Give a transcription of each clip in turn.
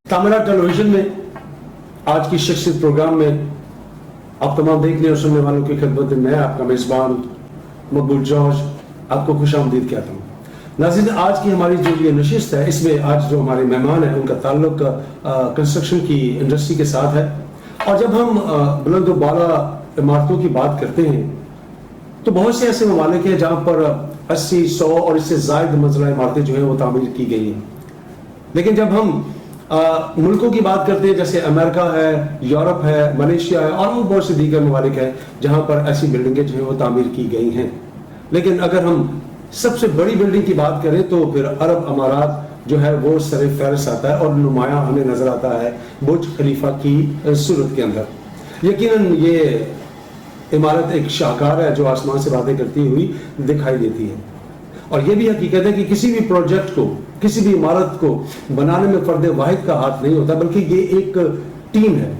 تعمیرات ٹیلی ویژن میں آج کی شخصیت پروگرام میں آپ تمام دیکھنے اور سننے والوں کی خدمت میں آپ کا میزبان مقبول جارج آپ کو خوش آمدید کہتا ہوں. ناظرین، آج کی ہماری جو یہ نشست ہے اس میں آج جو ہمارے مہمان ہیں ان کا تعلق کنسٹرکشن کی انڈسٹری کے ساتھ ہے. اور جب ہم بلند و بالا عمارتوں کی بات کرتے ہیں تو بہت سے ایسے ممالک ہیں جہاں پر 80، 100 اور اس سے زائد منزلہ عمارتیں جو ہیں وہ تعمیر کی گئی ہیں. لیکن جب ہم ملکوں کی بات کرتے ہیں جیسے امریکہ ہے، یورپ ہے، ملیشیا ہے اور بہت سے دیگر ممالک ہیں جہاں پر ایسی بلڈنگیں جو ہیں وہ تعمیر کی گئی ہیں. لیکن اگر ہم سب سے بڑی بلڈنگ کی بات کریں تو پھر عرب امارات جو ہے وہ سر فہرست آتا ہے اور نمایاں ہمیں نظر آتا ہے برج خلیفہ کی صورت کے اندر. یقیناً یہ عمارت ایک شاہکار ہے جو آسمان سے باتیں کرتی ہوئی دکھائی دیتی ہے. اور یہ بھی حقیقت ہے کہ کسی بھی پروجیکٹ کو، کسی بھی عمارت کو بنانے میں فرد واحد کا ہاتھ نہیں ہوتا، بلکہ یہ ایک ٹیم ہے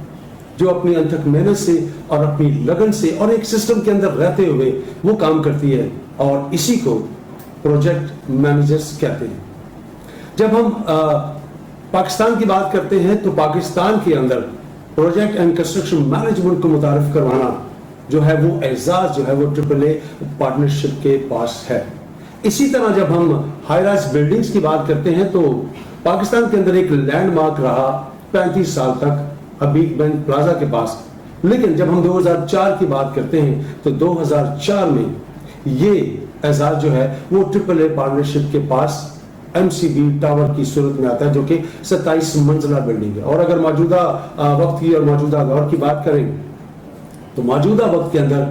جو اپنی انتھک محنت سے اور اپنی لگن سے اور ایک سسٹم کے اندر رہتے ہوئے وہ کام کرتی ہے، اور اسی کو پروجیکٹ مینیجرز کہتے ہیں. جب ہم پاکستان کی بات کرتے ہیں تو پاکستان کے اندر پروجیکٹ اینڈ کنسٹرکشن مینجمنٹ کو متعارف کروانا جو ہے وہ اعزاز جو ہے وہ AAA پارٹنرشپ کے پاس ہے. اسی طرح جب ہم ہائی رائز بلڈنگز کی بات کرتے ہیں تو پاکستان کے اندر ایک لینڈ مارک رہا 35 سال تک حبیب بینک پلازا کے پاس. لیکن جب ہم 2004 کی بات کرتے ہیں تو 2004 میں یہ اعزاز جو ہے وہ AAA پارٹنرشپ کے پاس MCB ٹاور کی صورت میں آتا ہے جو کہ 27 منزلہ بلڈنگ ہے. اور اگر موجودہ وقت کی اور موجودہ دور کی بات کریں تو موجودہ وقت کے اندر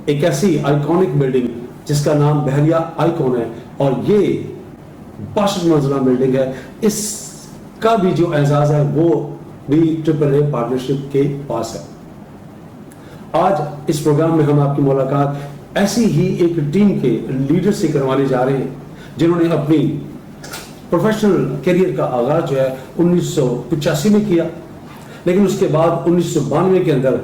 ایک ایسی آئیکونک بلڈنگ جس کا نام بحریہ آئیکون ہے اور یہ 62 منزلہ بلڈنگ ہے، اس کا بھی جو اعزاز ہے وہ بھی AAA پارٹنرشپ کے پاس ہے. آج اس پروگرام میں ہم آپ کی ملاقات ایسی ہی ایک ٹیم کے لیڈر سے کروانے جا رہے ہیں جنہوں نے اپنی پروفیشنل کیریئر کا آغاز جو ہے 1985 میں کیا. لیکن اس کے بعد 1992 کے اندر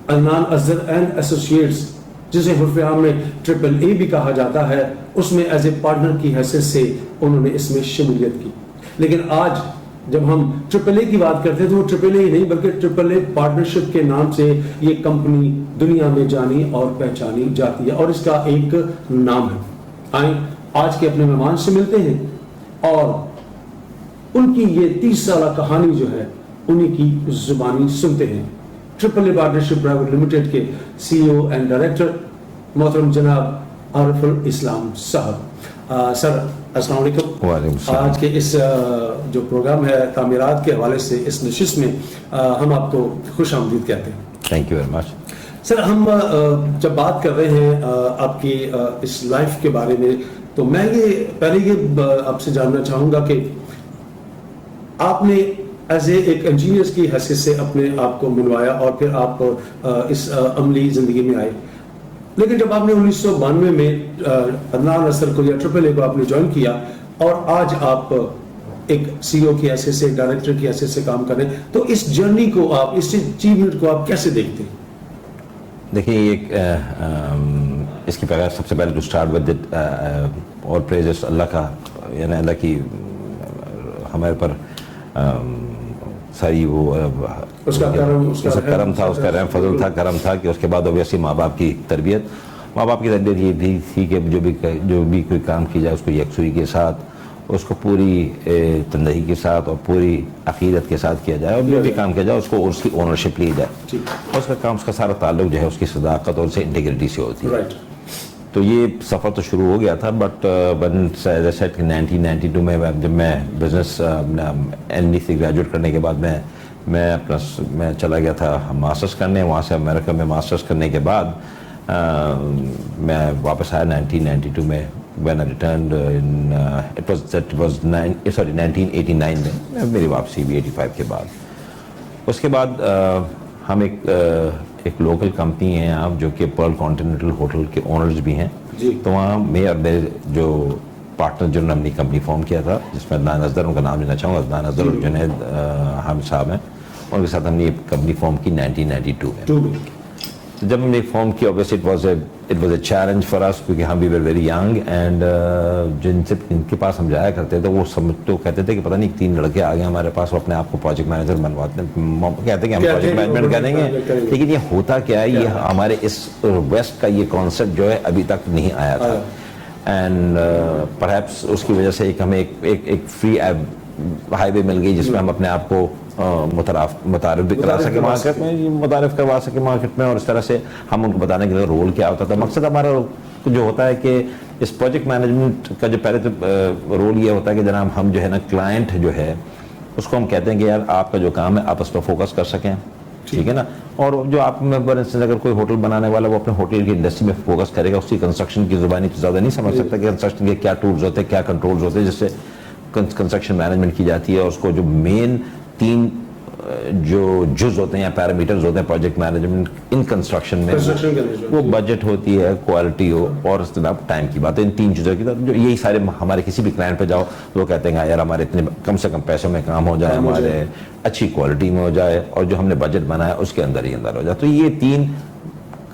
عدنان اظہر اینڈ ایسوسیٹس، جسے حرف عام میں AAA بھی کہا جاتا ہے، اس میں ایز اے پارٹنر کی حیثیت سے انہوں نے اس میں شمولیت کی. لیکن آج جب ہم AAA کی بات کرتے ہیں تو وہ AAA ہی نہیں بلکہ AAA پارٹنرشپ کے نام سے یہ کمپنی دنیا میں جانی اور پہچانی جاتی ہے اور اس کا ایک نام ہے. آئیں آج کے اپنے مہمان سے ملتے ہیں اور ان کی یہ 30 سالہ کہانی جو ہے انہی کی زبانی سنتے ہیں. AAA پارٹنرشپ پرائیویٹ لمیٹڈ کے CEO اینڈ ڈائریکٹر محترم جناب عارف الاسلام صاحب. سر السلام علیکم. وعلیکم السلام. آج کے اس جو پروگرام ہے تعمیرات کے حوالے سے اس نشست میں ہم آپ کو خوش آمدید کہتے ہیں. Thank you very much. Sir ہم جب بات کر رہے ہیں آپ کی اس لائف کے بارے میں تو میں یہ پہلے یہ آپ سے جاننا چاہوں گا کہ آپ نے ایز اے ایک انجینئر کی حیثیت سے اپنے آپ کو منوایا اور پھر آپ اس عملی زندگی میں آئے. لیکن جب آپ نے 1992 میں عدنان اظہر کو یا AAA کو آپ نے جوائن کیا اور آج آپ ایک CEO کی حیثیت سے، ڈائریکٹر کی حیثیت سے کام کر رہے ہیں، تو اس جرنی کو آپ، اس اچیومنٹ کو آپ کیسے دیکھتے ہیں؟ دیکھیں ایک اس کی پہلے سب سے پہلے ٹو اسٹارٹ ود اٹ اور پریزز اللہ کا، یعنی اللہ کی ہمارے پر ساری وہ اس کا کرم تھا، اس کا رحم فضل تھا، کرم تھا کہ اس کے بعد اوبیسلی ماں باپ کی تربیت یہ بھی تھی کہ جو بھی کوئی کام کی جائے اس کو یکسوئی کے ساتھ، اس کو پوری تندہی کے ساتھ اور پوری عقیدت کے ساتھ کیا جائے، اور جو بھی کام کیا جائے اس کو اس کی اونرشپ لی جائے. اس کا کام، اس کا سارا تعلق جو ہے اس کی صداقت اور اس سے انٹیگریٹی سے ہوتی ہے. تو یہ سفر تو شروع ہو گیا تھا، بٹ 1992 میں جب میں بزنس ME سے گریجویٹ کرنے کے بعد میں چلا گیا تھا ماسٹرز کرنے. وہاں سے امریکہ میں ماسٹرز کرنے کے بعد میں واپس آیا 1992 میں. when I returned it was 1989 میں میری واپسی ہوئی 85 کے بعد. اس کے بعد ہم ایک لوکل کمپنی ہیں آپ جو کہ پرل کانٹیننٹل ہوٹل کے اونرز بھی ہیں. تو وہاں میں اور میرے جو پارٹنر جنہوں نے اپنی کمپنی فارم کیا تھا، جس میں عدنان اظہر، ان کا نام لینا چاہوں گا، عدنان اظہر اور جنید حامد صاحب ہیں، ان کے ساتھ ہم نے یہ کمپنی فارم کی 1992 میں. جب ہم نے فارم کی obviously it was a challenge for us کیونکہ ہم we were very young and جن کے پاس ہم جایا کرتے تھے وہ تو کہتے تھے کہ پتہ نہیں 3 لڑکے آ گئے ہمارے پاس, وہ اپنے آپ کو پروجیکٹ مینیجر بنواتے ہیں, کہتے ہیں کہ ہم پروجیکٹ مینجمنٹ کریں گے. لیکن یہ ہوتا کیا ہے, یہ ہمارے اس ویسٹ کا یہ کانسیپٹ جو ہے ابھی تک نہیں آیا تھا. اینڈ پرہیپس اس کی وجہ سے ہمیں ایک فری ہائی وے مل گئی جس میں ہم اپنے آپ کو متعارف بھی کرا سکے مارکیٹ میں, متعارف کروا سکے مارکیٹ میں, اور اس طرح سے ہم ان کو بتانے کے لیے رول کیا ہوتا تھا. مقصد ہمارا جو ہوتا ہے کہ اس پروجیکٹ مینجمنٹ کا جو پہلے تو رول یہ ہوتا ہے کہ جناب ہم جو ہے نا کلائنٹ جو ہے اس کو ہم کہتے ہیں کہ یار آپ کا جو کام ہے آپ اس پر فوکس کر سکیں, ٹھیک ہے نا. اور جو آپ میں فار انسٹنس اگر کوئی ہوٹل بنانے والا وہ اپنے ہوٹل کی انڈسٹری میں فوکس کرے گا, اس کی کنسٹرکشن کی زبانی تو زیادہ نہیں سمجھ سکتا کہ کنسٹرکشن کے کیا ٹولز ہوتے ہیں, کیا کنٹرولز ہوتے ہیں جس سے کنسٹرکشن مینجمنٹ کی جاتی ہے. اور اس کو جو مین 3 جو جز ہوتے ہیں یا پیرامیٹرز ہوتے ہیں پروجیکٹ مینجمنٹ ان کنسٹرکشن میں, وہ بجٹ ہوتی ہے, کوالٹی ہو, اور اس طرح ٹائم کی بات ہے. ان 3 چیزوں کی جو یہی سارے ہمارے کسی بھی کلائنٹ پہ جاؤ وہ کہتے ہیں یار ہمارے اتنے کم سے کم پیسوں میں کام ہو جائے, ہمارے اچھی کوالٹی میں ہو جائے, اور جو ہم نے بجٹ بنایا اس کے اندر ہی اندر ہو جائے. تو یہ 3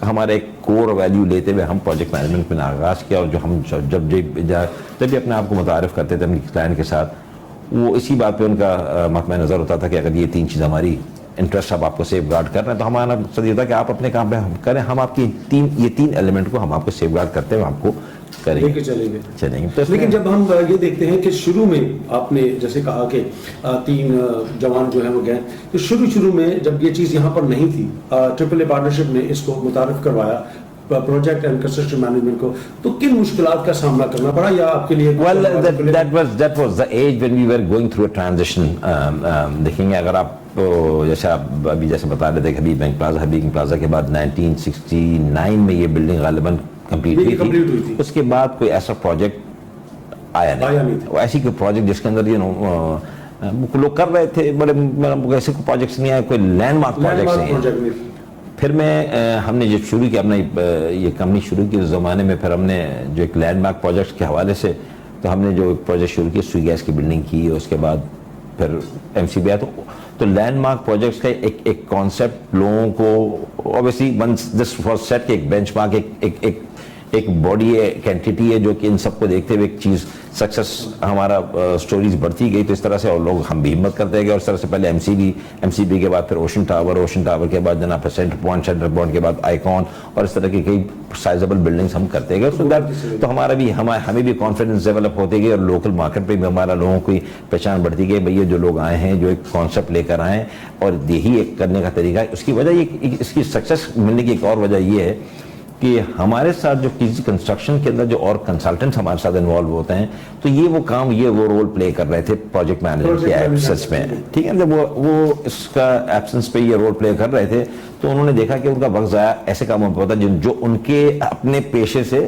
ہمارا ایک کور ویلیو لیتے ہوئے ہم پروجیکٹ مینجمنٹ میں آغاز کیا. اور جو ہم جب بھی اپنے آپ کو متعارف کرتے تھے اپنے کلائنٹ کے ساتھ, وہ اسی بات پہ ان کا مطمع نظر ہوتا تھا کہ اگر یہ 3 چیز ہماری انٹرسٹ اب آپ کو سیف گارڈ کر رہے ہیں تو ہمارا مقصد یہ ہوتا ہے کہ آپ اپنے کام پہ ہم کریں, ہم آپ کی یہ 3 ایلیمنٹ کو ہم آپ کو سیف گارڈ کرتے ہوئے آپ کو کریں گے, چلیں گے. لیکن جب ہم یہ دیکھتے ہیں کہ شروع میں آپ نے جیسے کہا کہ 3 جوان جو ہیں وہ گئے, تو شروع میں جب یہ چیز یہاں پر نہیں تھی, ٹرپل اے پارٹنرشپ نے اس کو متعارف کروایا پروجیکٹ اینڈ کنسٹرکشن مینجمنٹ کو, تو کن مشکلات کا سامنا کرنا پڑا یا آپ کے لیے؟ Well, that was the age when we were going through a transition. دیکھیں گے اگر آپ جیسے آپ ابھی جیسے بتا رہے تھے کہ حبیب بینک پلازا کے بعد 1969 میں یہ بلڈنگ غالباً کمپلیٹ ہوئی تھی. اس کے بعد کوئی ایسا پروجیکٹ آیا نہیں, ایسی کوئی پروجیکٹ جس کے اندر لوگ کر رہے تھے بڑے ایسے کوئی پروجیکٹس نہیں آئے, کوئی لینڈ مارک پروجیکٹس نہیں. پھر ہم نے جب شروع کیا اپنا یہ کمپنی شروع کی اس زمانے میں, پھر ہم نے جو ایک لینڈ مارک پروجیکٹس کے حوالے سے تو ہم نے جو پروجیکٹ شروع کیا سوئی گیس کی بلڈنگ کی, اس کے بعد پھر ایم سی بی آیا. تو لینڈ مارک پروجیکٹس کا ایک کانسیپٹ لوگوں کو obviously once this was set کہ ایک بینچ مارک ایک باڈی ہے, ایک اینٹیٹی ہے جو کہ ان سب کو دیکھتے ہوئے ایک چیز سکسیس ہمارا سٹوریز بڑھتی گئی. تو اس طرح سے اور لوگ ہم بھی ہمت کرتے گئے, اور اس طرح سے پہلے ایم سی بی کے بعد پھر اوشن ٹاور کے بعد جناب پھر سینٹر پوائنٹ کے بعد آئیکن, اور اس طرح کی کئی سائزبل بلڈنگس ہم کرتے گئے. تو ہمارا بھی ہمیں بھی کانفیڈنس ڈیولپ ہوتے گئی, اور لوکل مارکیٹ پہ بھی ہمارا لوگوں کی پہچان بڑھتی گئی. بھئی جو لوگ آئے ہیں جو ایک کانسیپٹ لے کر آئے ہیں, اور یہی ایک کرنے کا طریقہ ہے. اس کی وجہ اس کی سکسیس ملنے کی ایک اور وجہ یہ ہے کہ ہمارے ساتھ جو کسی کنسٹرکشن کے اندر جو اور کنسلٹنٹس ہمارے ساتھ انوالو ہوتے ہیں, تو یہ وہ رول پلے کر رہے تھے پروجیکٹ مینیجر کے ایبسنس میں, ٹھیک ہے. جب وہ اس کا ایبسنس پہ یہ رول پلے کر رہے تھے تو انہوں نے دیکھا کہ ان کا وقت ضائع ایسے کاموں پہ ہوتا ہے جو ان کے اپنے پیشے سے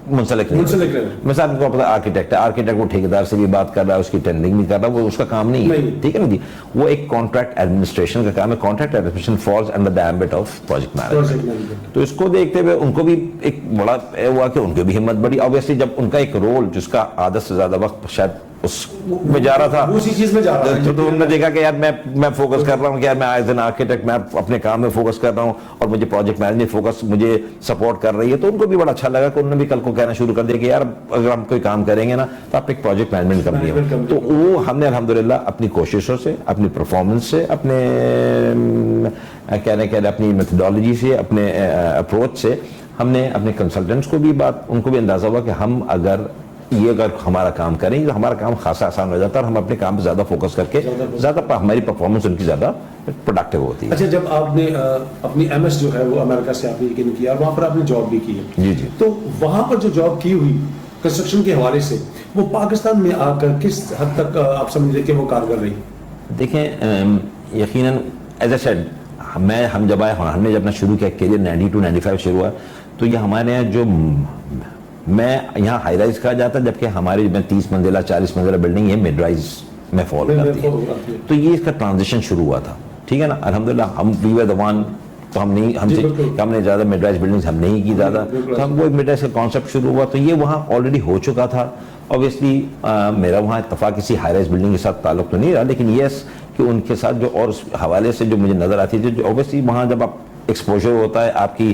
منسلک نہیں. مثال کو پتا آرکیٹیکٹ وہ ٹھیکیدار سے بھی بات کر رہا ہے, اس کی ٹینڈرنگ بھی کر رہا ہے, وہ اس کا کام نہیں ہے, ٹھیک ہے نا جی. وہ ایک کانٹریکٹ ایڈمنسٹریشن کا کام ہے. Contract administration falls under the ambit of project management. تو اس کو دیکھتے ہوئے ان کو بھی ایک بڑا ہوا کہ ان کی بھی ہمت بڑی. obviously جب ان کا ایک رول جس کا عادت سے زیادہ وقت شاید اس میں جا رہا تھا, اسی چیز میں جا رہا تھا, تو انہوں نے دیکھا کہ یار میں فوکس کر رہا ہوں کہ یار میں ایز این آرکیٹیکٹ میں اپنے کام میں فوکس کر رہا ہوں, اور مجھے پروجیکٹ مینجمنٹ فوکس مجھے سپورٹ کر رہی ہے. تو ان کو بھی بڑا اچھا لگا کہ انہوں نے بھی کل کو کہنا شروع کر دیا کہ یار اگر ہم کوئی کام کریں گے نا تو آپ ایک پروجیکٹ مینجمنٹ کر دیا. تو وہ ہم نے الحمدللہ اپنی کوششوں سے, اپنی پرفارمنس سے, اپنے کہنے اپنی میتھڈالوجی سے, اپنے اپروچ سے ہم نے اپنے کنسلٹنٹس کو بھی ان کو بھی اندازہ ہوا کہ ہم اگر ہمارا کام کریں تو ہمارا کام خاصا آسان ہو جاتا ہے, اور ہم اپنے کام پہ زیادہ فوکس کر کے زیادہ ہماری پرفارمنس ان کی زیادہ پروڈکٹیو ہوتی ہے. اچھا, جب آپ نے اپنی ایم ایس جو ہے وہ امریکہ سے آپ نے کیا, وہاں پر آپ نے جاب بھی کی ہے, جی, تو وہاں پر جو جاب کی ہوئی کنسٹرکشن کے حوالے سے وہ پاکستان میں آ کر کس حد تک آپ سمجھ رہے کہ وہ کارگر رہی؟ دیکھیں یقیناً ایز اے سیڈ ہم جب آئے, ہم نے جب اپنا شروع کیا کیریئر 92-95 شروع ہوا, تو یہ ہمارے یہاں جو میں یہاں ہائی رائز کہا جاتا ہے, جبکہ ہماری 30 منزلہ 40 منزلہ بلڈنگ یہ مڈ رائز میں فال کرتی ہے. تو یہ اس کا ٹرانزیشن شروع ہوا تھا, ٹھیک ہے نا. الحمدللہ ہم وی ور دی ون, تو ہم نے زیادہ مڈ رائز بلڈنگز ہم نہیں کی زیادہ, تو ہم وہ مڈ رائز کا کانسیپٹ شروع ہوا. تو یہ وہاں آلریڈی ہو چکا تھا. اوبیسلی میرا وہاں اتفاق کسی ہائی رائز بلڈنگ کے ساتھ تعلق تو نہیں رہا, لیکن یس کہ ان کے ساتھ جو اور اس حوالے سے جو مجھے نظر آتی تھی, جو اوبیسلی وہاں جب آپ ایکسپوجر ہوتا ہے, آپ کی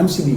MCB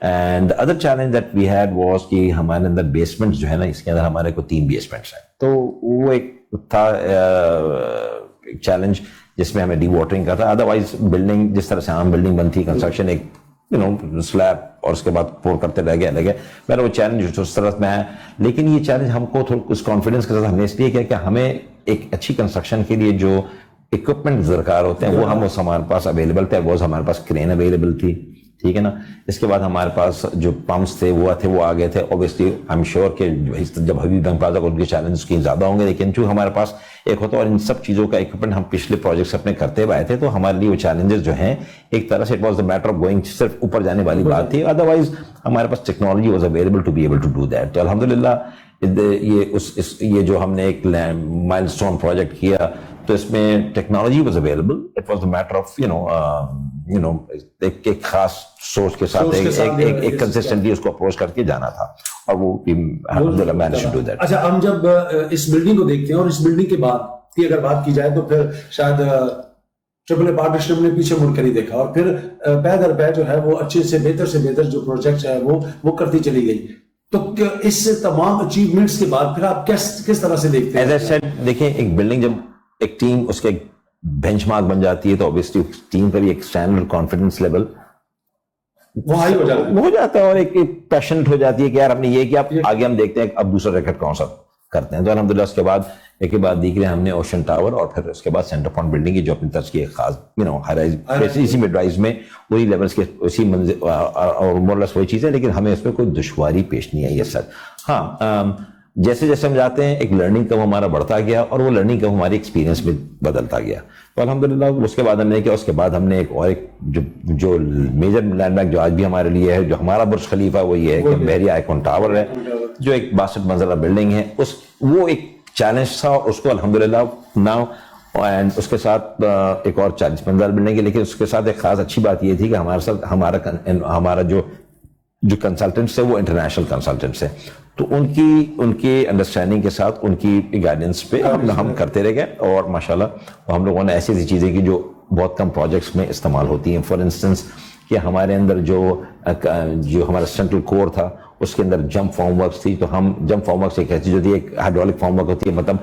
and other challenge that we had was کہ ہمارے اندر بیسمنٹ جو ہے نا, اس کے اندر ہمارے کو 3 بیسمنٹس ہیں, تو وہ ایک تھا چیلنج جس میں ہمیں ڈی واٹرنگ کا تھا. ادروائز بلڈنگ جس طرح سے عام بلڈنگ بنتی کنسٹرکشن ایک سلیب اور اس کے بعد پور کرتے رہ گئے میرا وہ چیلنج اس طرح میں ہے. لیکن یہ چیلنج ہم کو اس کانفیڈنس کے ساتھ ہم نے اس لیے کیا کہ ہمیں ایک اچھی کنسٹرکشن کے لیے جو اکوپمنٹ درکار ہوتے ہیں وہ ہمارے پاس اویلیبل تھے. ہمارے پاس کرین اویلیبل تھی, ٹھیک ہے نا. اس کے بعد ہمارے پاس جو پمپس تھے وہ آ گئے تھے. اوبیسلی آئی ایم شیور کہ جب حبیب بینک پلازا کو ان کے چیلنجز کی زیادہ ہوں گے, لیکن چونکہ ہمارے پاس ایک ہوتا ہے اور ان سب چیزوں کا اکوپمنٹ ہم پچھلے پروجیکٹس اپنے کرتے ہوئے آئے تھے, تو ہمارے لیے وہ چیلنجز جو ہیں ایک طرح سے it was the matter of going, صرف اوپر جانے والی بات تھی. ادروائز ہمارے پاس technology was available to be able to do that. تو الحمدللہ یہ جو ہم نے ایک مائل اسٹون پروجیکٹ کیا تو اس میں technology was available. It was the matter of ایک خاص سوچ کے ساتھ ایک کنسسٹنٹلی اس کو اپروچ کر کے جانا تھا, اور وہ الحمدللہ مینیج ٹو ڈو دیٹ. اچھا, ہم جب اس بلڈنگ کو دیکھتے ہیں اور اس بلڈنگ کے بعد کی اگر بات کی جائے تو پھر شاید ٹرپل اے پارٹنرشپ نے پیچھے مڑ کر ہی دیکھا, اور پھر پے در پے جو ہے وہ اچھے سے بہتر جو پروجیکٹ ہے وہ کرتی چلی گئی. تو اس سے تمام اچیومنٹس کے بعد پھر آپ کس طرح سے دیکھتے ہیں؟ ایز اے سیڈ دیکھیں, ایک بلڈنگ جب ایک ٹیم اس کے بینچ مارک بن جاتی ہے تو obviously ٹیم کا بھی ایک اسٹینڈرڈ کانفیڈنس لیول وہ ہائی ہو جاتا ہے, اور ایک پیشنٹ ہو جاتی ہے کہ یار ہم نے یہ کیا, آگے ہم دیکھتے ہیں اب دوسرا ریکٹ کون سا کرتے ہیں. تو الحمدللہ اس کے بعد ایک کے بعد دیکھ رہے ہم نے اوشن ٹاور اور پھر اس کے بعد سینٹر پوائنٹ بلڈنگ کی جو اپنی طرز کی ایک خاص اسی مڈ رائز میں وہی لیولس کے اسی منزل اور مورلس وہی چیزیں, لیکن ہمیں اس میں کوئی دشواری پیش نہیں آئی ہے سر. ہاں, جیسے جیسے ہم جاتے ہیں ایک لرننگ کرو ہمارا بڑھتا گیا, اور وہ لرننگ کرو ہماری ایکسپیرینس میں بدلتا گیا. تو الحمدللہ اس کے بعد ہم نے کیا, اس کے بعد ہم نے ایک جو میجر لینڈ مارک جو آج بھی ہمارے لیے ہے, جو ہمارا برج خلیفہ وہ یہ ہے کہ بحریہ آئیکن ٹاور ہے جو ایک 62 منزلہ بلڈنگ ہے. وہ ایک چیلنج تھا, اس کو الحمدللہ ناؤ اینڈ اس کے ساتھ ایک اور 40 منزلہ بلڈنگ ہے. لیکن اس کے ساتھ ایک خاص اچھی بات یہ تھی کہ ہمارے ساتھ ہمارا جو کنسلٹنٹس ہے وہ انٹرنیشنل کنسلٹنٹس ہیں, تو ان کی انڈرسٹینڈنگ کے ساتھ ان کی گائیڈنس پہ ہم کرتے رہ گئے. اور ماشاءاللہ ہم لوگوں نے ایسی ایسی چیزیں کی جو بہت کم پروجیکٹس میں استعمال ہوتی ہیں. فار انسٹنس کہ ہمارے اندر جو ہمارا سینٹرل کور تھا اس کے اندر جمپ فارم ورکس تھی, تو ہم جمپ فارم ورکس ایک ایسی ہوتی ہے, ایک ہائیڈرولک فارم ورک ہوتی ہے, مطلب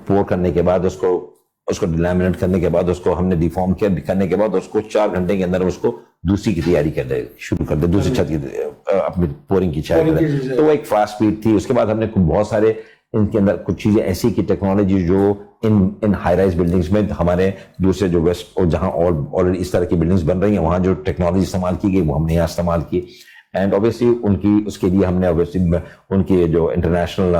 پور کرنے کے بعد اس کو ڈیلیمنیٹ کرنے کے بعد اس کو ہم نے ڈیفارم کیا, کرنے کے بعد اس کو 4 گھنٹے کے اندر اس کو دوسری کی تیاری شروع کر دے, دوسری چھت کی اپنی پورنگ کی چاہیے کرے. تو وہ ایک فاسٹ سپیڈ تھی. اس کے بعد ہم نے بہت سارے ان کے اندر کچھ چیزیں ایسی کی ٹیکنالوجی جو ان ہائی رائز بلڈنگز میں ہمارے دوسرے جو ویسٹ اور جہاں آلریڈی اس طرح کی بلڈنگز بن رہی ہیں وہاں جو ٹیکنالوجی استعمال کی گئی وہ ہم نے یہاں استعمال کی. اینڈ اوبیسلی اس کے لیے ہم نے ان کے جو انٹرنیشنل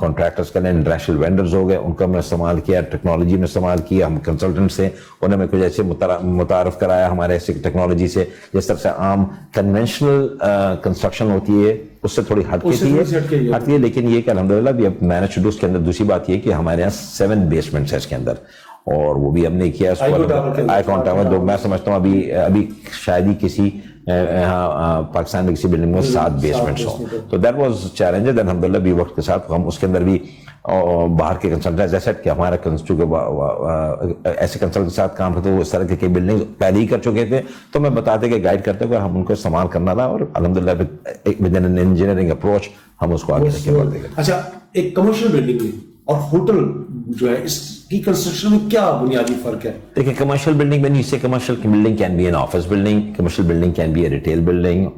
کانٹریکٹرس کے انٹرنیشنل وینڈرز ہو گئے ان کا ہم نے استعمال کیا, ٹیکنالوجی میں استعمال کیا. ہم کنسلٹنٹ سے انہوں نے کچھ ایسے متعارف کرایا ہمارے ایسے ٹیکنالوجی سے جس طرح سے عام کنونشنل کنسٹرکشن ہوتی ہے اس سے تھوڑی ہٹتی ہے. لیکن یہ کہ الحمدللہ بھی اب مینیج ٹو ڈو. اس کے اندر دوسری بات یہ کہ ہمارے یہاں 7 بیسمنٹس ہیں اس کے اندر, اور وہ بھی ہم نے کیا آئیکن ٹاور جو میں سمجھتا ہوں ابھی شاید ہی کسی پاکستان میں کسی بلڈنگ میں 7 بیسمنٹس ہوں. تو دیٹ واز چیلنج. الحمدللہ بھی وقت کے ساتھ ہم اس کے اندر بھی باہر کے کنسلٹنٹ جیسا کہ ہمارا ایسے کنسلٹنٹ کے ساتھ کام کرتے وہ اس طرح کی بلڈنگ پہلے ہی کر چکے تھے, تو میں بتاتے کہ گائیڈ کرتے کہ ہم ان کو استعمال کرنا تھا, اور الحمدللہ ود ان انجینئرنگ اپروچ ہم اس کو آگے لے کے بڑھتے گئے. اچھا, ایک کمرشل بلڈنگ میں اور ہوٹل جو ہے اس کی کنسٹرکشن میں کیا بنیادی فرق ہے؟ دیکھیں, کمرشل بلڈنگ میں سے commercial building can be an office building, commercial building can be a retail building,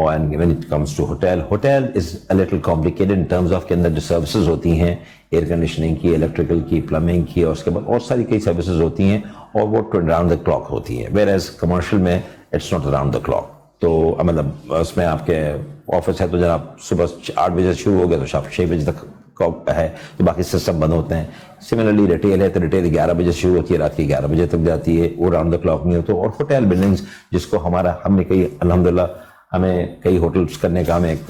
and when it comes to hotel is a little complicated in terms of کے اندر جو سروسز ہوتی ہیں ایئر کنڈیشننگ کی, electrical کی, plumbing کی, اور اس کے بعد اور ساری کئی سروسز ہوتی ہیں اور وہ اراؤنڈ دا کلاک ہوتی ہیں. whereas کمرشل میں it's not around the clock. تو مطلب اس میں آپ کے آفس ہے تو جناب صبح 8 بجے شروع ہو گیا تو شام 6 بجے تک ہے, تو باقی سسٹم بند ہوتے ہیں. سملرلی ریٹیل ہے تو ریٹیل 11 بجے شروع ہوتی ہے, رات کی 11 بجے تک جاتی ہے, وہ راؤنڈ دا کلاک نہیں ہوتا. اور ہوٹل بلڈنگز جس کو ہم نے کئی الحمدللہ ہمیں کئی ہوٹلس کرنے کا ہمیں ایک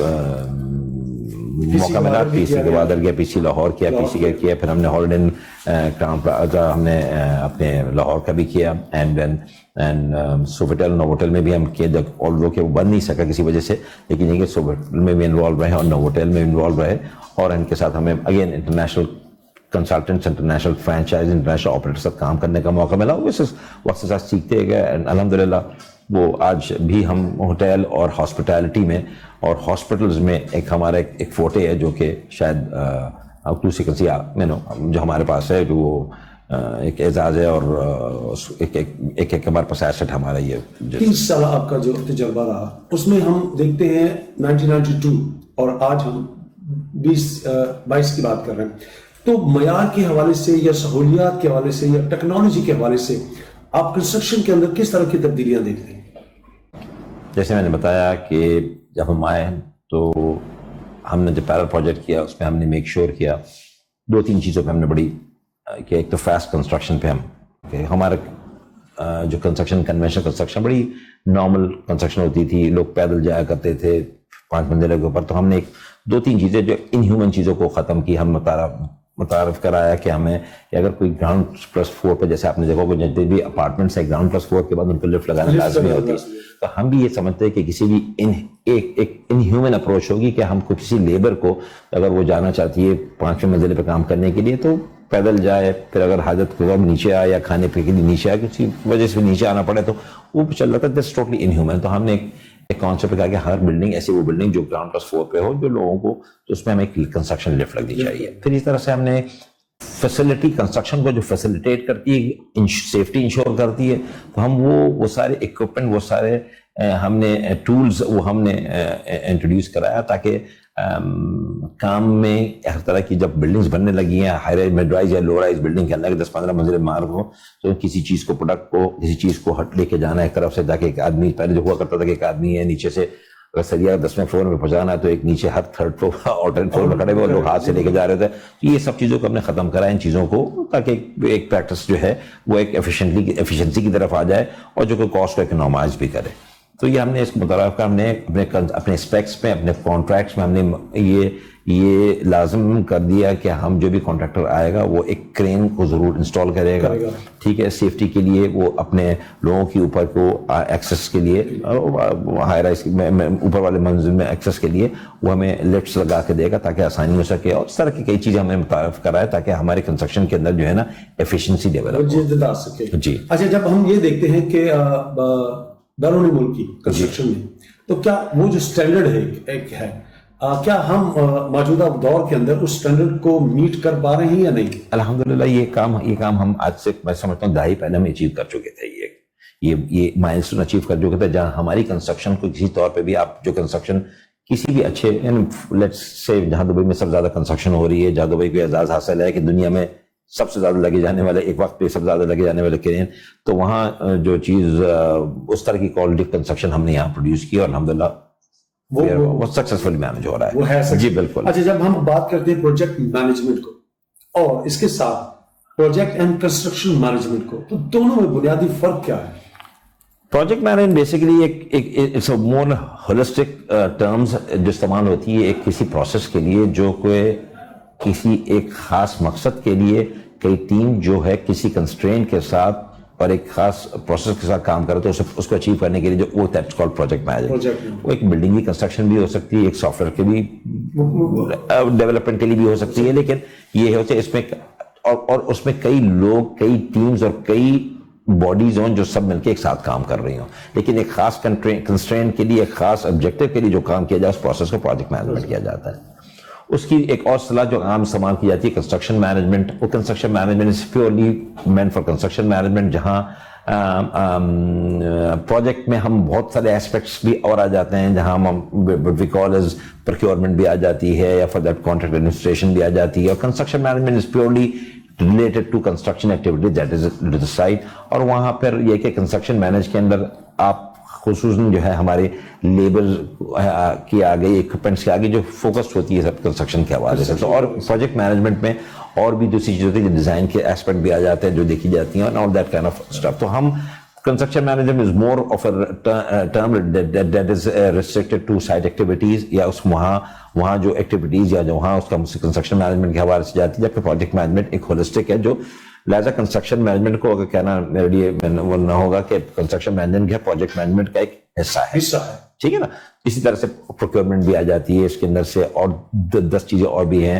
موقع ملا. پی سی کے بعد گیا, پی سی لاہور کیا, پی سی کا کیا, پھر ہم نے ہالڈ ان کرام پلازا ہم نے اپنے لاہور کا بھی کیا, اینڈ سوفیٹل نووٹل میں بھی ہم کیے, جب آلدو کہ وہ بن نہیں سکا کسی وجہ سے, لیکن یہ کہ سوفیٹل میں بھی انوالو رہے اور نووٹل میں انوالو رہے. اور ان کے ساتھ ہمیں again international consultants, international franchise, international operator ساتھ کام کرنے کا موقع ملا. اس وقت سے ساتھ سیکھتے گئے. الحمدللہ وہ آج بھی ہم ہوٹل اور ہاسپٹیلٹی میں اور ہاسپٹلز میں ایک ہمارا ایک فوٹے ہے جو کہ شاید جو ہمارے پاس ہے جو وہ ایک اعزاز ہے اور ایک ہمارے پاس ایسٹ ہمارا یہ 30 سال آپ کا جو تجربہ رہا اس میں ہم دیکھتے ہیں 1992 اور آج ہم 2022 کی بات کر رہے ہیں، تو معیار کے حوالے سے یا سہولیات کے حوالے سے یا ٹیکنالوجی کے حوالے سے آپ کنسٹرکشن کے اندر کس طرح کی تبدیلیاں دیکھتے ہیں؟ جیسے میں نے بتایا کہ جب ہم آئے تو ہم نے جو پیرل پروجیکٹ کیا اس میں ہم نے میک شور کیا 2-3 چیزوں پہ ہم نے بڑی کہ ایک تو فاسٹ کنسٹرکشن پہ ہم کہ ہمارا جو کنسٹرکشن کنونشنل کنسٹرکشن بڑی نارمل کنسٹرکشن ہوتی تھی، لوگ پیدل جایا کرتے تھے 5 منزلوں کے اوپر، تو ہم نے 2-3 چیزیں جو ان ہیومن چیزوں کو ختم کی، ہم متعارف کرایا کہ ہمیں کہ اگر کوئی گراؤنڈ پلس 4 پہ جیسے آپ نے دیکھا کہ جتنے بھی اپارٹمنٹس ہیں گراؤنڈ پلس 4 کے بعد ان کو لفٹ لگانا لازمی ہوتی ہے، تو ہم بھی یہ سمجھتے ہیں کہ کسی بھی ایک ان ہیومن اپروچ ہوگی کہ ہم کو کسی لیبر کو اگر وہ جانا چاہتی ہے 5ویں منزل پہ کام کرنے کے لیے تو پیدل جائے، پھر اگر حاجت کو نیچے آئے یا کھانے پینے کے لیے نیچے آئے کسی وجہ سے نیچے آنا پڑے تو وہ چل رہا تھا، دیٹس ٹوٹلی ان ہیومن۔ تو ہم نے ایک کانسیپٹ کہا کہ ہر بلڈنگ ایسی وہ بلڈنگ جو گراؤنڈ پلس 4 پہ ہو جو لوگوں کو تو اس میں ہمیں کنسٹرکشن لفٹ لگنی چاہیے۔ پھر اس طرح سے ہم نے فیسلٹی کنسٹرکشن کو جو فیسلٹیٹ کرتی ہے، سیفٹی انشور کرتی ہے، تو ہم وہ سارے اکوپمنٹ وہ سارے ہم نے ٹولز وہ ہم نے انٹروڈیوس کرایا تاکہ کام میں ہر طرح کی جب بلڈنگز بننے لگی ہیں ہائی رائز مڈ رائز یا لو رائز بلڈنگ کے اندر 10-15 منزل مارک ہو تو کسی چیز کو پروڈکٹ کو کسی چیز کو ہٹ لے کے جانا ہے ایک طرف سے جا کے ایک آدمی، پہلے جو ہوا کرتا تھا کہ ایک آدمی ہے نیچے سے اگر سریا 10ویں فلور میں پہنچانا ہے تو ایک نیچے ہر 3rd فلور اور 10th فلور میں کھڑے ہوئے لوگ ہاتھ سے لے کے جا رہے تھے۔ یہ سب چیزوں کو ہم نے ختم کرا ان چیزوں کو تاکہ ایک پریکٹس جو ہے وہ ایک ایفیشنسی کی طرف آ جائے اور جو کہ کاسٹ کو اکنامائز بھی کرے۔ تو یہ ہم نے اس متعلقہ ہم نے اپنے اسپیکس میں اپنے کانٹریکٹس میں ہم نے یہ لازم کر دیا کہ ہم جو بھی کانٹریکٹر آئے گا وہ ایک کرین کو ضرور انسٹال کرے گا، ٹھیک ہے، سیفٹی کے لیے وہ اپنے لوگوں کے اوپر کو ایکسیس کے لیے ہائی رائز اوپر والے منزل میں ایکسیس کے لیے وہ ہمیں لفٹس لگا کے دے گا تاکہ آسانی ہو سکے، اور اس طرح کی کئی چیزیں ہمیں متعارف کرائے تاکہ ہمارے کنسٹرکشن کے اندر جو ہے نا ایفیشنسی ڈیولپ ہو سکے۔ جی اچھا، جب ہم یہ دیکھتے ہیں کہ بیرونی ملک کی کنسٹرکشن میں تو کیا وہ جو سٹینڈرڈ ہے ایک ہے کیا ہم موجودہ دور کے اندر اس سٹینڈرڈ کو میٹ کر پا رہے ہیں یا نہیں؟ الحمدللہ یہ کام ہم آج سے میں سمجھتا ہوں دہائی پہلے ہم اچیو کر چکے تھے، یہ مائلسٹون اچیو کر چکے تھے جہاں ہماری کنسٹرکشن کو کسی طور پہ بھی آپ جو کنسٹرکشن کسی بھی اچھے لیٹس سے جہاں دبئی میں سب زیادہ کنسٹرکشن ہو رہی ہے، جہاں دبئی کو اعزاز حاصل ہے کہ دنیا میں سب سے زیادہ لگے جانے والے ایک وقت پہ سب سے زیادہ لگے جانے والے کرین، تو وہاں جو چیز اس طرح کی کوالٹی کنسٹرکشن ہم نے یہاں پروڈیوس کی اور الحمدللہ وہ سکسیسفلی مینج ہو رہا ہے۔ وہ ہے جی بالکل۔ اچھا، جب ہم بات کرتے ہیں پروجیکٹ مینجمنٹ کو اور اس کے ساتھ پروجیکٹ اینڈ کنسٹرکشن مینجمنٹ کو، تو دونوں میں بنیادی فرق کیا ہے؟ پروجیکٹ مینجمنٹ بیسیکلی ایک مور ہولسٹک ٹرمز جو استعمال ہوتی ہے ایک کسی پروسیس کے لیے جو کوئی کسی ایک خاص مقصد کے لیے کئی ٹیم جو ہے کسی کنسٹرینٹ کے ساتھ اور ایک خاص پروسیس کے ساتھ کام کرتے ہیں اس کو اچیو کرنے کے لیے جو وہ دیٹس کالڈ پروجیکٹ مینجمنٹ۔ وہ ایک بلڈنگ کی کنسٹرکشن بھی ہو سکتی ہے، ایک سافٹ ویئر کے بھی ڈیولپمنٹ کے لیے بھی ہو سکتی ہے، لیکن یہ ہوتا ہے اس میں اور اس میں کئی لوگ کئی ٹیمز اور کئی باڈیز ہوں جو سب مل کے ایک ساتھ کام کر رہی ہوں، لیکن ایک خاص کنسٹرینٹ کے لیے ایک خاس آبجیکٹو کے لیے جو کام کیا جائے اس پروسیس کو پروجیکٹ مینجمنٹ کیا جاتا ہے۔ اس کی ایک اور اصطلاح جو عام استعمال کی جاتی ہے کنسٹرکشن مینجمنٹ، وہ construction management is purely meant for construction management, جہاں پروجیکٹ میں ہم بہت سارے ایسپیکٹس بھی اور آ جاتے ہیں، جہاں ہم وی کال ایز پروکیورمنٹ بھی آ جاتی ہے یا فار دیٹ کانٹریکٹ ایڈمنسٹریشن بھی آ جاتی ہے، اور construction management is purely related to construction activity that is to the site۔ اور وہاں پر یہ کہ کنسٹرکشن مینج کے اندر آپ خصوصاً جو ہے ہمارے لیبر کی آگے ایکوپمنٹس کے آگے جو فوکس ہوتی ہے سب کنسٹرکشن کے حوالے سے، تو اور پروجیکٹ مینجمنٹ میں اور بھی دوسری چیز ہوتی ہے ڈیزائن کے ایسپیکٹ بھی آ جاتے ہیں جو دیکھی جاتی ہیں اور دیٹ کائنڈ آف اسٹف۔ تو ہم construction management is more of a term that is restricted to site activities یا اس وہاں جو ایکٹیویٹیز یا جو وہاں اس کا کنسٹرکشن مینجمنٹ کے حوالے سے جاتی ہے، جبکہ پروجیکٹ مینجمنٹ ایک ہولسٹک ہے جو لہٰذا کنسٹرکشن مینجمنٹ کو اگر کہنا میرے لیے وہ نہ ہوگا کہ کنسٹرکشن مینجمنٹ ہے پروجیکٹ مینجمنٹ کا ایک حصہ ہے، ٹھیک ہے نا۔ اسی طرح سے پروکیورمنٹ بھی آ جاتی ہے اس کے اندر سے، اور 10 چیزیں اور بھی ہیں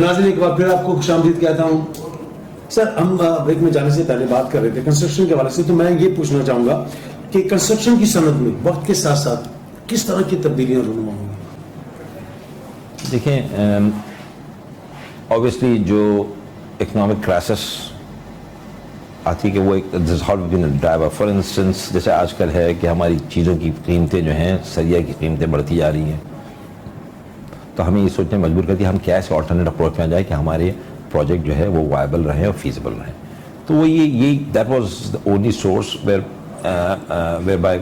ناظرین ایک بار پھر آپ کو خوش آمدید کہتا ہوں. سر ہم بریک میں جانے سے پہلے بات کر رہے تھے کنسٹرکشن کے حوالے سے, تو میں یہ پوچھنا چاہوں گا کہ کنسٹرکشن کی صنعت میں وقت کے ساتھ ساتھ کس طرح کی تبدیلیاں رونما ہوں گی؟ دیکھیں obviously جو اکنامک کرائسس آتی ہے کہ وہ ایک ڈرائیور. فار انسٹنس جیسے آج کل ہے کہ ہماری چیزوں کی قیمتیں جو ہیں سریا کی قیمتیں بڑھتی جا رہی ہیں, تو ہمیں یہ سوچنے مجبور کرتی ہے ہم کیا ایسے آلٹرنیٹ اپروچ میں آ جائے کہ ہمارے پروجیکٹ جو ہے وہ وائبل رہے اور فیزیبل رہے. تو وہ یہ that was the only source where by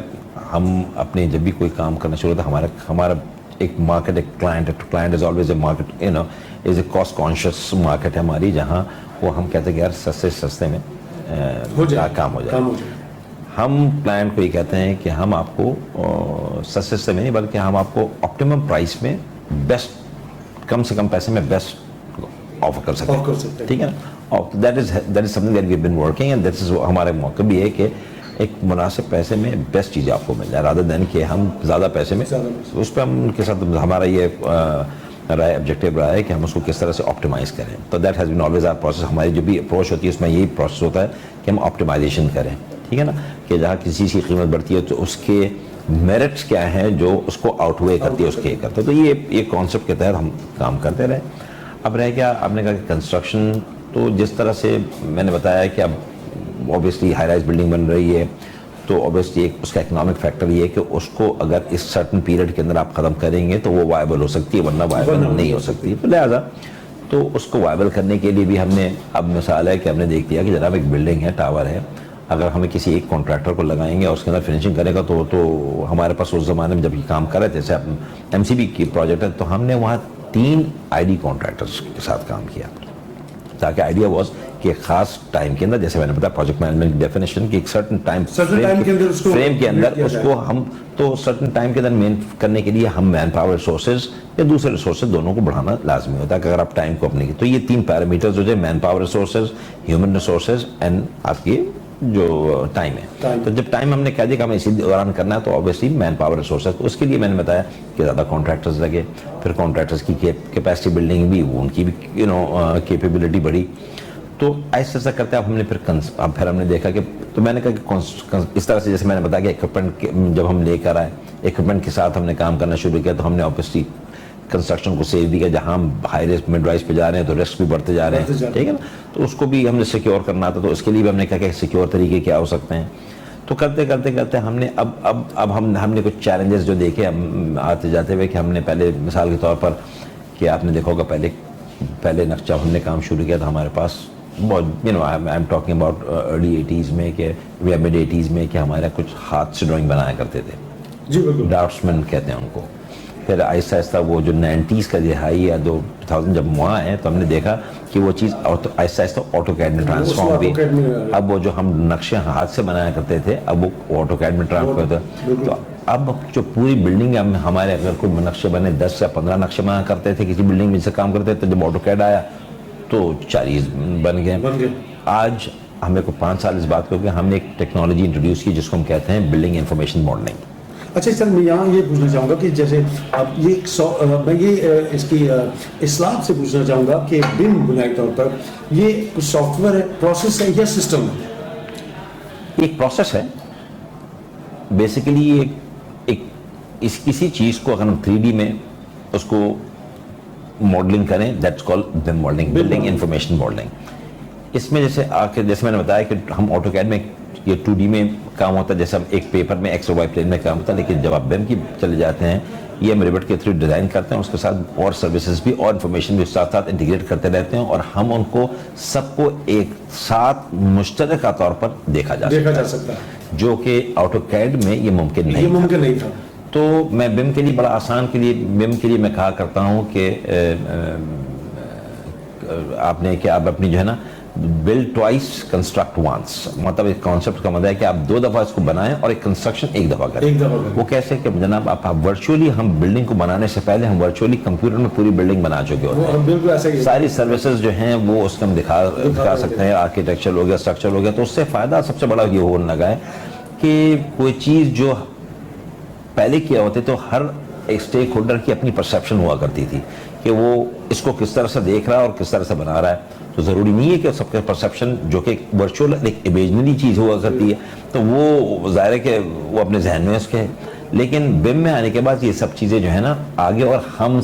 ہم اپنے جب بھی کوئی کام کرنا شروع ہوتا ہمارا ایک مارکیٹ, ایک client is always a market, is a cost conscious market ہے ہماری, جہاں وہ ہم کہتے ہیں کہ یار سستے میں کام ہو جائے. ہم کلائنٹ کو یہ کہتے ہیں کہ ہم آپ کو سستے میں نہیں بلکہ ہم آپ کو آپٹیمم پرائس میں بیسٹ, کم سے کم پیسے میں بیسٹ آفر کر سکتے ہیں. ٹھیک ہے نا, that is something that we have been working and that is ہمارا موقع بھی ہے کہ ایک مناسب پیسے میں بیسٹ چیزیں آپ کو مل جائے رادر دین کہ ہم زیادہ پیسے میں. اس پہ ہم ان کے ساتھ ہمارا یہ رائے آبجیکٹیو رہا ہے کہ ہم اس کو کس طرح سے آپٹیمائز کریں. تو that has been always our process. ہماری جو بھی اپروچ ہوتی ہے اس میں یہی پروسیس ہوتا ہے کہ ہم آپٹیمائزیشن کریں. ٹھیک ہے نا, کہ جہاں کسی چیز کی قیمت بڑھتی ہے تو اس کے میرٹس کیا ہیں جو اس کو آؤٹ وے کرتی ہے اس کے کرتے. تو یہ کانسیپٹ کے تحت ہم کام کرتے رہے. اب رہ گیا آپ نے کہا کہ کنسٹرکشن, تو جس طرح سے میں نے بتایا کہ اب اوبیسلی ہائی رائز بلڈنگ بن رہی ہے تو اوبیسلی اس کا اکنامک فیکٹر یہ ہے کہ اس کو اگر اس سرٹن پیریڈ کے اندر آپ ختم کریں گے تو وہ وائبل ہو سکتی ہے, ورنہ وائبل نہیں ہو سکتی. لہٰذا تو اس کو وائبل کرنے کے لیے بھی ہم نے اب مثال ہے کہ ہم نے دیکھ دیا کہ جناب ایک بلڈنگ ہے, ٹاور ہے, اگر ہمیں کسی ایک کانٹریکٹر کو لگائیں گے اور اس کے اندر فنشنگ کرے گا تو ہمارے پاس اس زمانے میں جب یہ کام کر رہے تھے جیسے ایم سی بی کی پروجیکٹ ہے تو ہم نے وہاں 3 آئی ڈی کانٹریکٹرس کے ساتھ کام کیا تاکہ آئیڈیا واز کہ ایک خاص ٹائم کے اندر, جیسے میں نے بتایا پروجیکٹ مینجمنٹ کی ڈیفینیشن کی ایک سرٹن ٹائم فریم کے اندر اس کو ہم تو سرٹن ٹائم کے اندر مین کرنے کے لیے ہم مین پاور ریسورسز یا دوسرے ریسورسز دونوں کو بڑھانا لازمی ہوتا ہے کہ اگر آپ ٹائم کو اپنے کی تو یہ 3 پیرامیٹرز جو ہے manpower resources, human resources and آپ کی جو ٹائم ہے. تو جب ٹائم ہم نے کہہ دیا کہ ہمیں اسی دوران کرنا ہے تو آبویسلی مین پاور ریسورسز, تو اس کے لیے میں نے بتایا کہ زیادہ کانٹریکٹرز لگے, پھر کانٹریکٹرز کی کیپیسٹی بلڈنگ بھی, ان کی بھی کیپیبلٹی بڑھی. تو ایسا ایسا کرتے اب ہم نے پھر ہم نے دیکھا کہ تو میں نے کہا کہ اس طرح سے جیسے میں نے بتایا کہ اکوپمنٹ جب ہم لے کر آئے اکوپمنٹ کے ساتھ ہم نے کام کرنا شروع کیا تو ہم نے آبویسلی کنسٹرکشن کو سیو بھی کیا. جہاں ہم ہائی رسک مڈ رائز پہ جا رہے ہیں تو رسک بھی بڑھتے جا رہے ہیں. ٹھیک ہے نا, تو اس کو بھی ہم نے سیکیور کرنا تھا, تو اس کے لیے بھی ہم نے کہا کہ سیکیور طریقے کیا ہو سکتے ہیں. تو کرتے ہم نے اب ہم نے کچھ چیلنجز جو دیکھے آتے جاتے ہوئے کہ ہم نے پہلے مثال کے طور پر کہ آپ نے دیکھا ہوگا پہلے نقشہ ہم نے کام شروع کیا تو ہمارے پاس بہت I am talking about early 80s میں کہ یا مڈ 80s میں کہ ہمارا کچھ ہاتھ سے ڈرائنگ بنایا کرتے تھے. جی بالکل, ڈرافٹسمین کہتے ہیں ان کو. پھر آہستہ آہستہ وہ جو 90s کا دہائی یا 2000 جب وہاں آئے تو ہم نے دیکھا کہ وہ چیز آہستہ آہستہ آٹو کیڈ میں ٹرانسفارم ہوئی. اب وہ جو ہم نقشے ہاتھ سے بنایا کرتے تھے اب وہ آٹو کیڈ میں ٹرانسفر ہوتا ہے. تو اب جو پوری بلڈنگ ہے ہمارے اگر کوئی نقشے بنے 10 یا 15 نقشے بنا کرتے تھے کسی بلڈنگ میں سے کام کرتے تھے, جب آٹو کیڈ آیا تو 40 بن گئے. آج ہمیں کو 5 سال اس بات کو کہ ہم نے ایک ٹیکنالوجی انٹروڈیوس کی جس کو ہم کہتے ہیں بلڈنگ انفارمیشن ماڈلنگ. اچھا سر, میں یہاں یہ پوچھنا چاہوں گا کہ جیسے اب میں یہ اس کی اصلاح سے پوچھنا چاہوں گا کہ بم بنیادی طور پر یہ کچھ سافٹ ویئر ہے, پروسیس ہے یا سسٹم ہے؟ ایک پروسیس ہے بیسیکلی. اس کسی چیز کو اگر ہم 3D میں اس کو ماڈلنگ کریں that's called BIM modeling, building information modeling. اس میں جیسے میں نے بتایا کہ ہم آٹو کیڈ میں یہ 2D میں کام ہوتا ہے, جیسے ہم ایک پیپر میں ایکس اور وائی پلین میں کام ہوتا ہے, لیکن جب آپ بم کی چلے جاتے ہیں یہ ہم ریوٹ کے تھرو ڈیزائن کرتے ہیں, اس کے ساتھ اور سروسز بھی اور انفارمیشن بھی ساتھ ساتھ انٹیگریٹ کرتے رہتے ہیں اور ہم ان کو سب کو ایک ساتھ مشترکہ طور پر دیکھا جا سکتا ہے, جو کہ آٹو کیڈ میں یہ ممکن نہیں تھا. تو میں بم کے لیے بڑا آسان کے لیے میں کہا کرتا ہوں کہ آپ نے کہ آپ اپنی جو ہے نا build twice construct once, مطلب ایک کانسیپٹ کا مطلب ہے کہ آپ 2 دفعہ اس کو بنائیں اور ایک کنسٹرکشن ایک دفعہ کریں. وہ کیسے کہ جناب آپ ورچولی ہم بلڈنگ کو بنانے سے پہلے ہم ورچولی کمپیوٹر میں پوری بلڈنگ بنا چکے ہوتے ہیں, ساری سروسز جو ہیں وہ اس کو ہم دکھا سکتے ہیں, آرکیٹیکچر ہو گیا, اسٹرکچر ہو گیا. تو اس سے فائدہ سب سے بڑا یہ ہونے لگا ہے کہ کوئی چیز جو پہلے کیا ہوتے تو ہر ایک اسٹیک ہولڈر کی اپنی پرسیپشن ہوا کرتی تھی کہ وہ اس کو کس طرح سے دیکھ رہا ہے اور کس طرح سے بنا رہا ہے. تو ضروری نہیں ہے کہ سب کے پرسیپشن جو کہ ورچوئل ایک امیجنری چیز ہوا کرتی ہے تو وہ ظاہر ہے کہ وہ اپنے ذہن میں اس کے ہے. لیکن BIM میں آنے کے بعد یہ سب چیزیں جو ہے نا آگے, اور ہم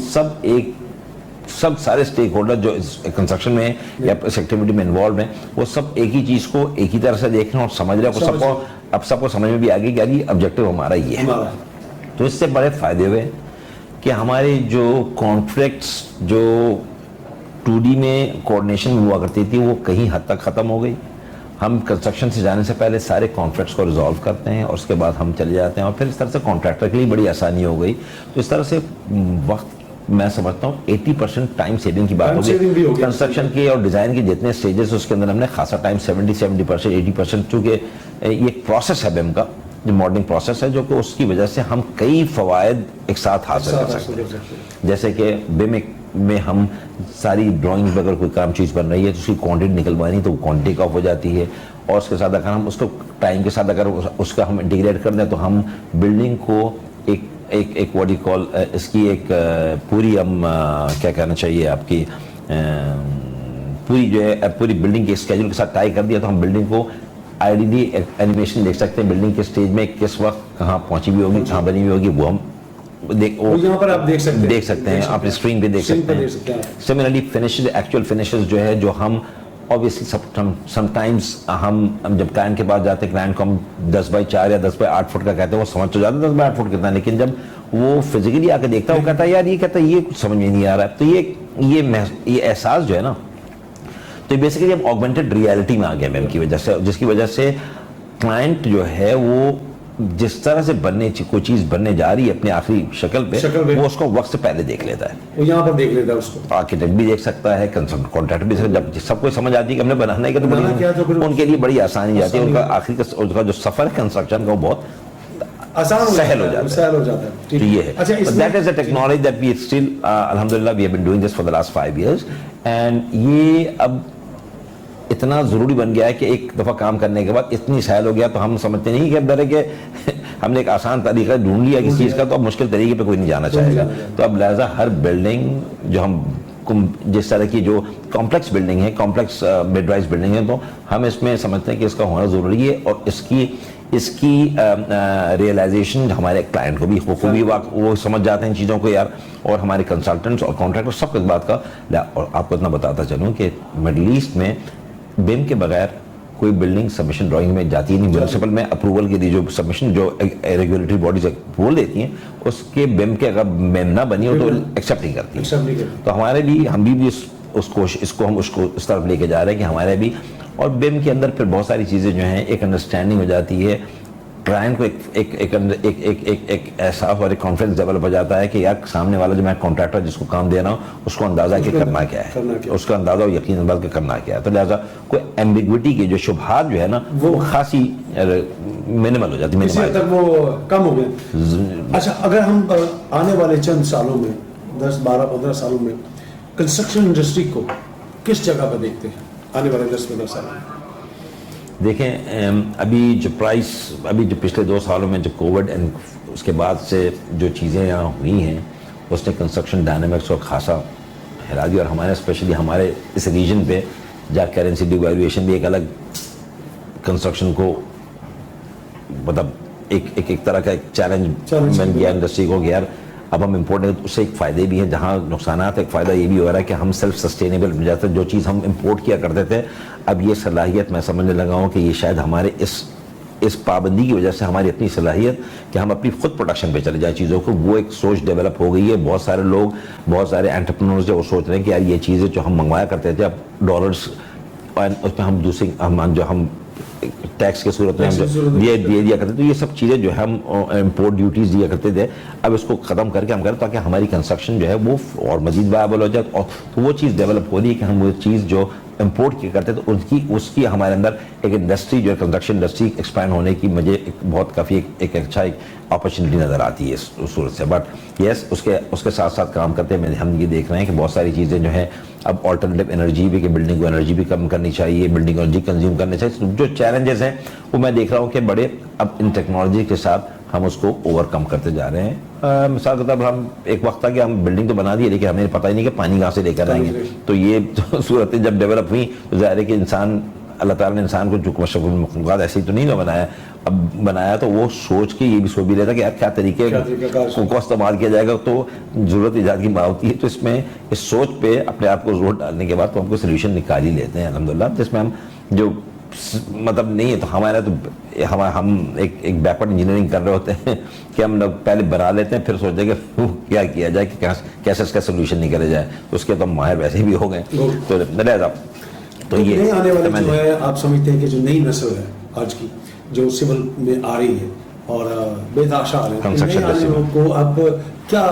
سب سارے اسٹیک ہولڈر جو کنسٹرکشن میں یا اس ایکٹیویٹی میں انوالو ہیں وہ سب ایک ہی چیز کو ایک ہی طرح سے دیکھ رہے ہیں اور سمجھ رہے ہیں. اب سب کو سمجھ میں بھی آ گئی کہ یہ آبجیکٹو ہمارا یہ ہے. تو اس سے بڑے فائدے ہوئے کہ ہمارے جو کانٹریکٹس جو 2D میں کوآرڈینیشن ہوا کرتی تھی وہ کہیں حد تک ختم ہو گئی. ہم کنسٹرکشن سے جانے سے پہلے سارے کانٹریکٹس کو ریزالو کرتے ہیں اور اس کے بعد ہم چلے جاتے ہیں, اور پھر اس طرح سے کانٹریکٹر کے لیے بڑی آسانی ہو گئی. تو اس طرح سے وقت میں سمجھتا ہوں 80% ٹائم سیونگ کی بات ہوگی کنسٹرکشن کے اور ڈیزائن کے جتنے سٹیجز اس کے اندر ہم نے خاصا ٹائم 70% 80%, چونکہ یہ ایک پروسیس ہے BIM کا جو ماڈلنگ پروسیس ہے جو کہ اس کی وجہ سے ہم کئی فوائد ایک ساتھ حاصل کر سکتے ہیں. جیسے کہ BIM میں ہم ساری ڈرائنگ میں اگر کوئی کام چیز بن رہی ہے تو اس کی کوانٹٹی نکلوانی تو وہ کوانٹٹی کا آف ہو جاتی ہے, اور اس کے ساتھ اگر ہم اس کو ٹائم کے ساتھ اگر اس کا ہم انٹیگریٹ کر دیں تو ہم بلڈنگ کو ایک واٹ یو کال اس کی ایک پوری ہم کیا کہنا چاہیے آپ کی پوری جو ہے پوری بلڈنگ کے اسکیجول کے ساتھ ٹائی کر دیا تو ہم بلڈنگ کو آئیڈیلی اینیمیشن دیکھ سکتے ہیں بلڈنگ کے اسٹیج میں کس وقت کہاں پہنچی ہوئی ہوگی, کہاں بنی ہوئی ہوگی, وہ ہم یہاں پر آپ دیکھ سکتے ہیں, آپ اسکرین پہ دیکھ سکتے ہیں. سملرلی فنشز ایکچوئل فنشز جو ہے جو ہم obviously sometimes ہم جب کلائنٹ کے پاس جاتے ہیں کلائنٹ کو ہم 10x4 یا 10x8 فٹ کا کہتے ہیں, وہ سمجھ تو جاتا ہے 10x8 فٹ کتنا, لیکن جب وہ فزیکلی آ کے دیکھتا ہے وہ کہتا ہے یار یہ کہتا ہے یہ کچھ سمجھ میں نہیں آ رہا ہے. تو یہ احساس جو ہے نا تو بیسیکلی ہم آگمنٹڈ ریئلٹی میں آ گئے BIM کی وجہ سے, جس کی وجہ سے کلائنٹ جو ہے وہ جس طرح سے کوئی چیز بننے جا رہی ہے اپنی آخری شکل پہ وہ اس کو وقت سے پہلے دیکھ لیتا ہے, وہ یہاں پر دیکھ لیتا ہے, اس کو آرکیٹیکٹ بھی دیکھ سکتا ہے, کانٹریکٹر بھی. جب سب کو سمجھ آتی ہے کہ ہم نے بنانا ہے تو ان کے لیے بڑی آسانی جاتی ہے, ان کا آخری کا جو سفر ہے کنسٹرکشن کا وہ بہت آسان سہل ہو جاتا ہے. تو یہ ہے that is a technology that we still alhamdulillah we have been doing this for the last 5 years, and یہ اب اتنا ضروری بن گیا ہے کہ ایک دفعہ کام کرنے کے بعد اتنی سہل ہو گیا تو ہم سمجھتے نہیں کہ اب ڈر ہے کہ ہم نے ایک آسان طریقہ ڈھونڈ لیا کسی چیز کا تو اب مشکل طریقے پہ کوئی نہیں جانا چاہے گا. تو اب لہٰذا ہر بلڈنگ جو ہم جس طرح کی جو کمپلیکس بلڈنگ ہے, کمپلیکس مڈ رائز بلڈنگ ہے, تو ہم اس میں سمجھتے ہیں کہ اس کا ہونا ضروری ہے, اور اس کی ریئلائزیشن ہمارے کلائنٹ کو بھی خوبی وہ سمجھ جاتے ہیں ان چیزوں کو یار, اور ہمارے کنسلٹنٹس اور کانٹریکٹر سب کو اس بات کا. اور آپ کو اتنا بتاتا چلوں کہ مڈل ایسٹ میں BIM کے بغیر کوئی بلڈنگ سبمیشن ڈرائنگ میں جاتی نہیں. میونسپل میں اپروول کے لیے جو سبمیشن جو ریگولیٹری باڈیز اپروول دیتی ہیں اس کے BIM کے اگر BIM نہ بنی ہو تو ایکسیپٹ نہیں کرتی. تو ہمارے بھی ہم بھی اس کو اس طرف لے کے جا رہے ہیں کہ ہمارے بھی, اور BIM کے اندر پھر بہت ساری چیزیں جو ہیں ایک انڈرسٹینڈنگ ہو جاتی ہے, کلائنٹ کو ایک احساس اور ایک کانفیڈنس ڈیولپ ہو جاتا ہے کہ یار سامنے والا جو میں کانٹریکٹر جس کو کام دے رہا ہوں اس کو اندازہ کہ کرنا کیا ہے, اس کا اندازہ اور یقین انداز کہ کرنا کیا ہے. تو لہٰذا کوئی ایمبیگوٹی کی جو شبہات جو ہے نا وہ خاصی منیمل ہو جاتی ہے, اسی حد تک وہ کم ہو گئے. اچھا, اگر ہم آنے والے چند سالوں میں 10 12 15 سالوں میں کنسٹرکشن انڈسٹری کو کس جگہ پر دیکھتے ہیں آنے والے 10 15 سالوں میں؟ دیکھیں ابھی جو پچھلے 2 سالوں میں جو کووڈ اینڈ اس کے بعد سے جو چیزیں یہاں ہوئی ہیں اس نے کنسٹرکشن ڈائنامکس کو خاصا ہلا دیا, اور ہمارے اسپیشلی ہمارے اس ریجن پہ جہاں کرنسی ڈیویلویشن بھی ایک الگ کنسٹرکشن کو مطلب ایک طرح کا ایک چیلنج بن گیا انڈسٹری کو کہ یار اب ہم امپورٹ, اس سے ایک فائدے بھی ہیں جہاں نقصانات, ایک فائدہ یہ بھی ہو رہا ہے کہ ہم سیلف سسٹینیبل بن جاتے ہیں. جو چیز ہم امپورٹ کیا کرتے تھے اب یہ صلاحیت میں سمجھنے لگا ہوں کہ یہ شاید ہمارے اس پابندی کی وجہ سے ہماری اپنی صلاحیت کہ ہم اپنی خود پروڈکشن پہ چلے جائیں چیزوں کو, وہ ایک سوچ ڈیولپ ہو گئی ہے. بہت سارے لوگ, بہت سارے انٹرپرینورز جو وہ سوچ رہے ہیں کہ یار یہ چیزیں جو ہم منگوایا کرتے تھے اب ڈالرز اس پہ ہم دوسری جو ہم ٹیکس کے صورت میں ہم دیا کرتے تو یہ سب چیزیں جو ہے ہم امپورٹ ڈیوٹیز دیا کرتے تھے اب اس کو ختم کر کے ہم کریں تاکہ ہماری کنسٹرکشن جو ہے وہ اور مزید وائبل ہو جائے. اور تو وہ چیز ڈیولپ ہو رہی ہے کہ ہم وہ چیز جو امپورٹ کیا کرتے تو اس کی ہمارے اندر ایک انڈسٹری جو ہے کنسٹرکشن انڈسٹری ایکسپینڈ ہونے کی مجھے بہت کافی ایک اچھا ایک اپرچونیٹی نظر آتی ہے اس صورت سے. بٹ یس اس کے ساتھ ساتھ کام کرتے ہیں ہم یہ دیکھ رہے ہیں کہ بہت ساری چیزیں جو ہیں اب آلٹرنیٹیو انرجی بھی, کہ بلڈنگ کو انرجی بھی کم کرنی چاہیے, بلڈنگ کو انرجی کنزیوم کرنی چاہیے. جو چیلنجز ہیں وہ میں دیکھ رہا ہوں کہ بڑے اب ان ٹیکنالوجی کے ساتھ ہم اس کو اوورکم کرتے جا رہے ہیں. مثال کے طور پر ہم ایک وقت تھا کہ ہم بلڈنگ تو بنا دیے لیکن ہمیں پتہ ہی نہیں کہ پانی کہاں سے لے کر آئیں گے. تو یہ صورتیں جب ڈیولپ ہوئیں تو ظاہر ہے کہ انسان, اللہ تعالیٰ نے انسان کو جو مشرف المخلوقات ایسے ہی تو نہیں نہ بنایا, اب بنایا تو وہ سوچ کے یہ بھی سوچ بھی لیتا کہ کیا طریقے کو استعمال کیا جائے گا. تو ضرورت ایجاد کی بات ہوتی ہے, تو اس میں اس سوچ پہ اپنے آپ کو زور ڈالنے کے بعد تو ہم کو سلیوشن نکال ہی لیتے ہیں الحمدللہ, جس میں ہم جو مطلب نہیں ہے تو ہمارا تو ہم ایک بیکورڈ انجینئرنگ کر رہے ہوتے ہیں کہ ہم لوگ پہلے بنا لیتے ہیں پھر سوچتے ہیں کہ کیا کیا جائے, کہ کیسے اس کا سولوشن نکالے جائے. تو اس کے تو ہم ماہر ویسے بھی ہو گئے. تو یہ آنے والے جو ہے آپ سمجھتے ہیں کہ جو نئی نسل ہے آج کی جو سول میں آ رہی ہے اور بے تحاشا آ رہے ہیں, نئے آنے والوں کو آپ کیا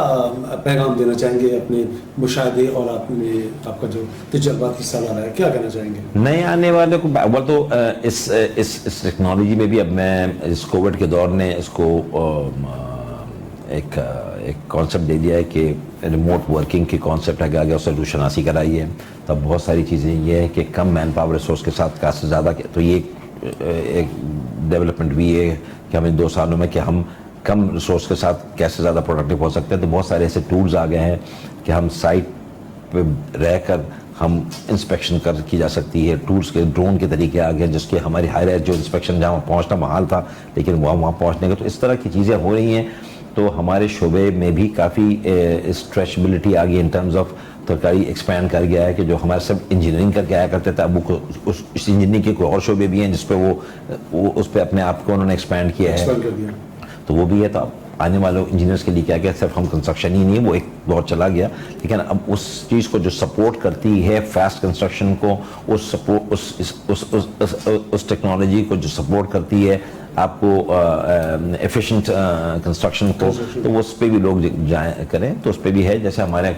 پیغام دینا چاہیں گے اپنے مشاہدے اور آپ کا جو تجربات حصہ لا رہا ہے, کیا کہنا چاہیں گے نئے آنے والے کو؟ اول تو اس ٹیکنالوجی میں بھی اب میں اس کووڈ کے دور نے اس کو ایک کانسیپٹ دے دیا ہے کہ ریموٹ ورکنگ کی کانسیپٹ ہے کہ آگے اسے روشناسی کرائی ہے. تب بہت ساری چیزیں یہ ہے کہ کم مین پاور ریسورس کے ساتھ کیسے زیادہ, تو یہ ایک ڈیولپمنٹ بھی ہے کہ ہمیں 2 سالوں میں کہ ہم کم ریسورس کے ساتھ کیسے زیادہ پروڈکٹیو ہو سکتے ہیں. تو بہت سارے ایسے ٹولز آ گئے ہیں کہ ہم سائٹ پہ رہ کر ہم انسپیکشن کی جا سکتی ہے. ٹولز کے ڈرون کے طریقے آ گئے جس کے ہماری ہائی رائز جو انسپیکشن جہاں پہنچنا محال تھا لیکن وہاں پہنچنے کا, تو اس طرح کی چیزیں ہو رہی ہیں. تو ہمارے شعبے میں بھی کافی اسٹریچبلٹی آ گئی ان ٹرمز آف ترکاری ایکسپینڈ کر گیا ہے کہ جو ہمارے سب انجینئرنگ کر کے آیا کرتے تھے اب وہ اس انجینئرنگ کے کوئی اور شعبے بھی ہیں جس پہ وہ اس پہ اپنے آپ کو انہوں نے ایکسپینڈ کیا ہے. تو وہ بھی ہے. تو اب آنے والے انجینئرس کے لیے کیا کہ صرف ہم کنسٹرکشن ہی نہیں ہے, وہ ایک دور چلا گیا, لیکن اب اس چیز کو جو سپورٹ کرتی ہے فاسٹ کنسٹرکشن کو, اس ٹیکنالوجی کو جو سپورٹ کرتی ہے آپ کو ایفیشینٹ کنسٹرکشن کو, تو وہ اس پہ بھی لوگ جائیں کریں. تو اس پہ بھی ہے جیسے ہمارے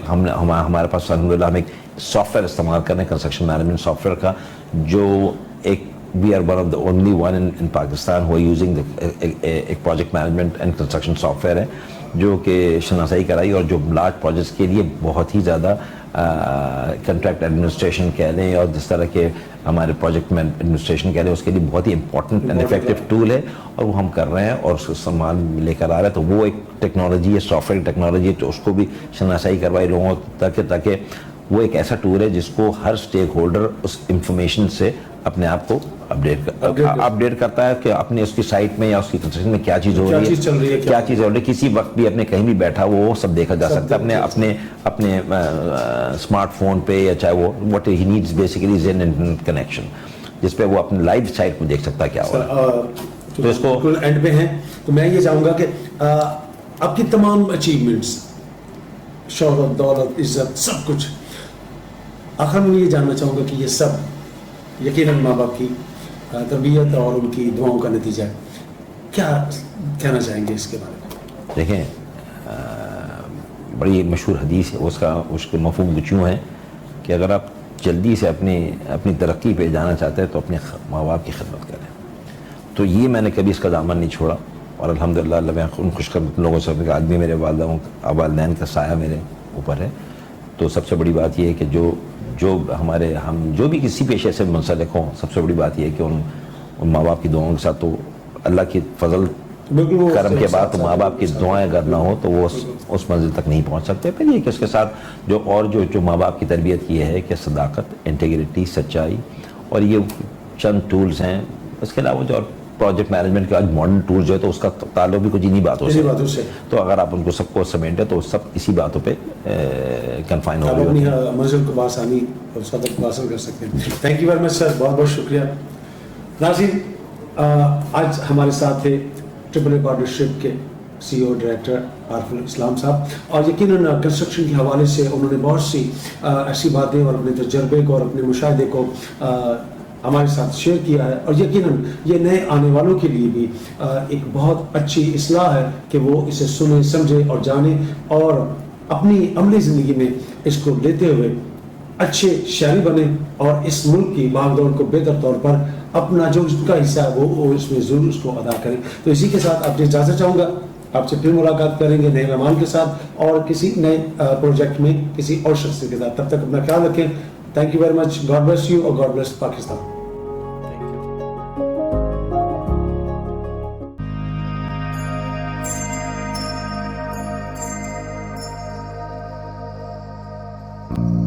پاس الحمدللہ ہم ایک سافٹ ویئر استعمال کر رہے ہیں کنسٹرکشن مینجمنٹ سافٹ ویئر کا, جو ایک we are one of the only one in Pakistan who are using ایک project management and construction soft where ہے جو کہ شناسائی کرائی اور جو لارج پروجیکٹس کے لیے بہت ہی زیادہ کنٹریکٹ ایڈمنسٹریشن کہہ لیں اور جس طرح کے ہمارے پروجیکٹ میں ایڈمنسٹریشن کہہ لیں اس کے لیے بہت ہی امپورٹنٹ اینڈ افیکٹو ٹول ہے, اور وہ ہم کر رہے ہیں اور اس کو سامان لے کر آ رہے ہیں. تو وہ ایک ٹیکنالوجی ہے, سافٹ ویئر ٹیکنالوجی, تو اس کو بھی شناسائی کروائی لوگوں تاکہ وہ ایک ایسا ٹول ہے جس کو ہر اسٹیک ہولڈر اس انفارمیشن سے اپنے آپ کو اپڈیٹ کرتا ہے کہ اپنے اس کی سائٹ میں یا اس کی کنسٹرکشن میں کیا چیز ہو رہی ہے, کیا چیز ہو رہی ہے. کسی وقت بھی اپنے کہیں بھی بیٹھا وہ سب دیکھا جا سکتا ہے اپنے اسمارٹ فون پہ, یا چاہے وہ what he needs basically is an internet connection جس پہ وہ اپنے لائیو سائٹ پہ دیکھ سکتا ہے کیا ہو رہا ہے. تو اس کو اینڈ پہ ہیں تو میں یہ چاہوں گا کہ آپ کی تمام اچیومنٹس, شہرت, دولت, عزت, سب کچھ, آخر میں یہ جاننا چاہوں گا کہ یہ سب یقیناً ماں باپ کی تربیت اور ان کی دعاؤں کا نتیجہ ہے. کیا کہنا چاہیں گے اس کے بارے میں؟ دیکھیں بڑی مشہور حدیث ہے, اس کے مفہوم کچھ یوں ہے کہ اگر آپ جلدی سے اپنی ترقی پہ جانا چاہتے ہیں تو اپنے ماں باپ کی خدمت کریں. تو یہ میں نے کبھی اس کا دامن نہیں چھوڑا, اور الحمدللہ اللہ میں ان خوش قسمت لوگوں سے آدمی میرے والدین کا سایہ میرے اوپر ہے. تو سب سے بڑی بات یہ ہے کہ ہم جو بھی کسی پیشے سے منسلک ہوں, سب سے بڑی بات یہ ہے کہ ان ماں باپ کی دعاؤں کے ساتھ, تو اللہ کی فضل کرم کے بعد تو ماں باپ کی دعائیں اگر نہ ہو تو وہ اس منزل تک نہیں پہنچ سکتے. پھر یہ کہ اس کے ساتھ جو ماں باپ کی تربیت کی ہے کہ صداقت, انٹیگریٹی, سچائی, اور یہ چند ٹولز ہیں. اس کے علاوہ جو اور پروجیکٹ مینجمنٹ کے آج ماڈرن ٹولز جو ہے تو اس کا تعلق بھی کچھ انہی باتوں سے, تو اگر آپ ان کو سب کو سمیٹیں تو سب اسی باتوں پہ کنفائن ہو گئے, اپنی منزل کو بآسانی اور صدق حاصل کر سکتے ہیں. تھینک یو ویری مچ سر, بہت بہت شکریہ. ناظرین, آج ہمارے ساتھ تھے ٹرپل اے پارٹنرشپ کے سی او ڈائریکٹر عارف الاسلام صاحب, اور یقیناً کنسٹرکشن کے حوالے سے انہوں نے بہت سی ایسی باتیں اور اپنے تجربے کو اور اپنے مشاہدے کو ہمارے ساتھ شیئر کیا ہے, اور یقیناً یہ نئے آنے والوں کے لیے بھی ایک بہت اچھی اصلاح ہے کہ وہ اسے سنیں, سمجھیں اور جانیں, اور اپنی عملی زندگی میں اس کو لیتے ہوئے اچھے شہری بنیں اور اس ملک کی بھاگ دوڑ کو بہتر طور پر اپنا جو اس کا حصہ ہے وہ اس میں ضرور اس کو ادا کریں. تو اسی کے ساتھ آپ سے اجازت چاہوں گا, آپ سے پھر ملاقات کریں گے نئے مہمان کے ساتھ اور کسی نئے پروجیکٹ میں کسی اور شخص کے ساتھ. تب تک اپنا خیال رکھیں. Thank you very much. God bless you, or God bless Pakistan. Thank you.